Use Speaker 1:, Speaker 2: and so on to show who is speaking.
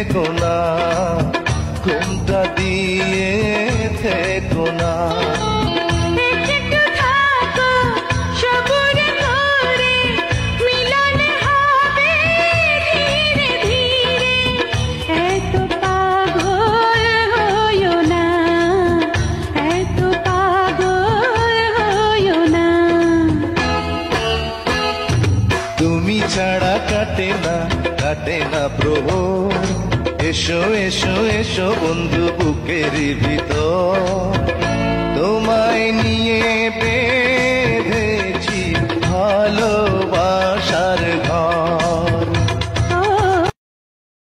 Speaker 1: থেকো না, ঘুমটা দিয়ে থেকো না।
Speaker 2: একটু থাকো সবুর করে, মিলন হবে ধীরে ধীরে। এত পাগল হইও না, এত পাগল হইও না।
Speaker 1: তুমি ছাড়া কাটে না প্রভু, এসো এসো এসো বন্ধু বুকের ভিতর, তোমায় নিয়ে বেঁধেছি ভালো